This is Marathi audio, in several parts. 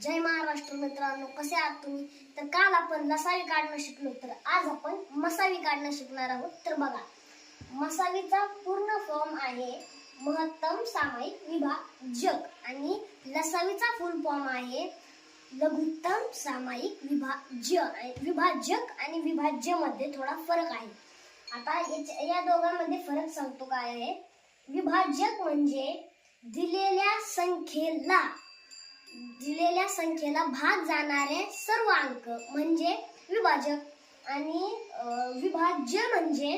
जय महाराष्ट्र मित्रांनो, कसे आहात तुम्ही? तर काल आपण लसावी काढणं शिकलो, तर आज आपण मसावी काढणं शिकणार आहोत. तर बघा, मसावीचा पूर्ण फॉर्म आहे महत्तम सामायिक विभाजक आणि लसावीचा फुल फॉर्म आहे लघुत्तम सामायिक विभाजक आणि विभाज्य मध्ये थोडा फरक आहे. आता या दोघांमध्ये फरक सांगतो काय आहे. विभाजक म्हणजे दिलेल्या संख्येला भाग जाणारे सर्व अंक म्हणजे विभाजक आणि विभाज्य म्हणजे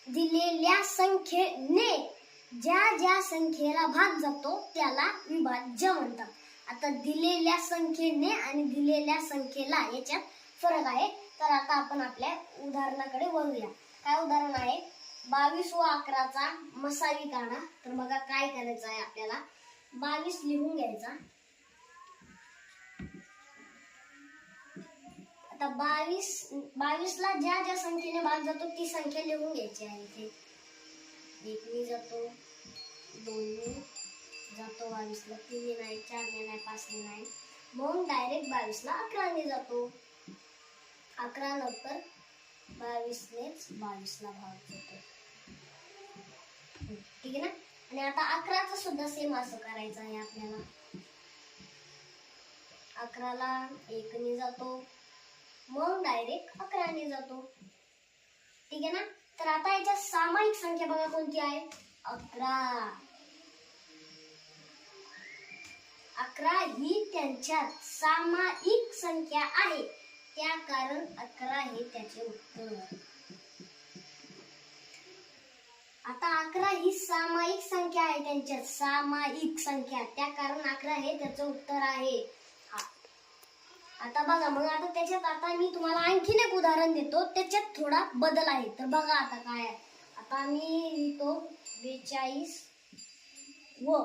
दिलेल्या संख्येने ज्या संख्येला भाग जातो त्याला विभाज्य म्हणतात. आता दिलेल्या संख्येने आणि दिलेल्या संख्येला याच्यात फरक आहे. तर आता आपण आपल्या उदाहरणाकडे वळूया. काय उदाहरण आहे? 22 व 11चा मसावी काढा. तर बघा काय करायचं आहे आपल्याला. 22 लिहून घ्यायचा. आता 22 ला ज्या संख्येने भाग जातो ती संख्या लिहून घ्यायची आहे. इथे 1 ने जातो, 2 ने जातो 22 ला, 3 ने नाही, 4 ने नाही, 5 ने नाही. मग डायरेक्ट 22 ला 11 ने जातो. 11 नंतर 22 नेच 22 ला भाग जातो. ठीक आहे ना. आणि आता 11चं सुद्धा सेम असं करायचं आहे आपल्याला. 11 ला 1 ने जातो, मग डायरेक्ट 11 ने जातो. ठीक आहे ना. तर आता याच्यात सामायिक संख्या बघा कोणती आहे. 11. 11 ही त्यांच्यात सामायिक संख्या आहे, त्या कारण 11 हे त्याचे उत्तर. आता 11 ही सामायिक संख्या आहे, त्यांच्यात सामायिक संख्या, त्या कारण 11 हे त्याचं उत्तर आहे. आता बघा, मग आता त्याच्यात आता मी तुम्हाला आणखीन एक उदाहरण देतो, त्याच्यात थोडा बदल आहे. तर बघा आता काय आहे. आता मी लिहितो 42 व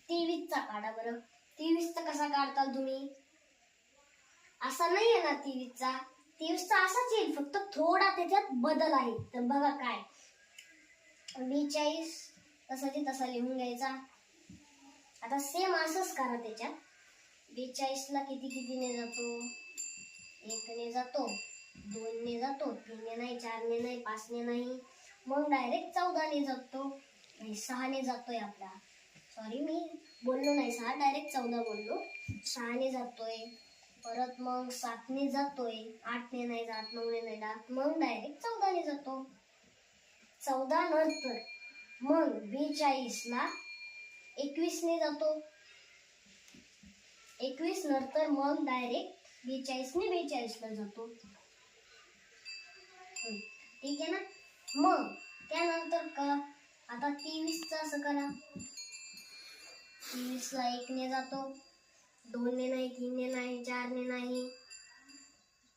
23चा काढा बरं. 23चा कसा काढताल तुम्ही? असा नाही आहे ना 23चा. 23चा असाच येईल, फक्त थोडा त्याच्यात बदल आहे. तर बघा काय. 42 तसाची तसा लिहून घ्यायचा. आता सेम असंच करा त्याच्यात. 42 ला किती ने जातो? 1 ने जातो, 2 ने जातो, 3 ने नाही, 4 ने नाही, 5 ने नाही. मग डायरेक्ट 14 ने जातो. 6 ने जातोय आपला. सॉरी, मी बोललो नाही 6, डायरेक्ट 14 बोललो. 6 ने जातोय. परत मग 7 ने जातोय. 8 ने नाही जात, 9 ने नाही जात. मग डायरेक्ट 14 ने जातो. 14 नंतर मग 42 ला 21 ने जातो. 21 नंतर मग डायरेक्ट 42 ने 42 ला जातो. ठीक आहे ना. मग त्यानंतर का आता 23चं असं करा. 23 ला 1 ने जातो, 2 ने नाही, 3 ने नाही, 4 ने नाही,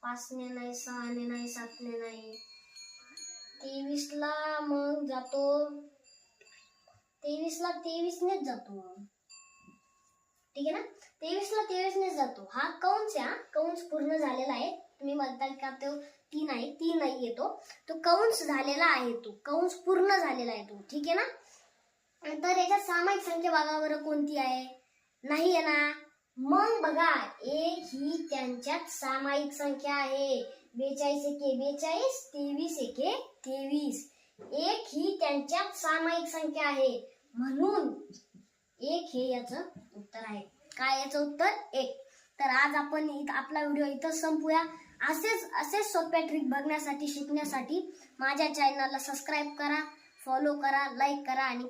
5 ने नाही, 6 ने नाही, 7 ने नाही. 23 ला मग जातो. 23 ला 23 नेच जातो. ठीक आहे ना. 23 ला 23 नेच जातो. हा कंस आहे. कंस पूर्ण झालेला आहे. तुम्ही म्हणताल का तो 3 आहे, 3 नाही येतो. तो कंस झालेला आहे, तो कंस पूर्ण झालेला आहे तो. ठीक आहे ना. तर याच्यात सामायिक संख्या बघा बरं कोणती आहे. नाही आहे ना. मग बघा, 1 ही त्यांच्यात सामायिक संख्या आहे. 42 एके 42, 23 एके 23. 1 ही त्यांच्यात सामायिक संख्या आहे, म्हणून 1 हे याचं उत्तर आहे. काय याचं उत्तर? 1. तर आज आपण आपला व्हिडिओ इथं संपूया. असेच सोप्या ट्रिक बघण्यासाठी, शिकण्यासाठी माझ्या चॅनलला सबस्क्राईब करा, फॉलो करा, लाईक करा आणि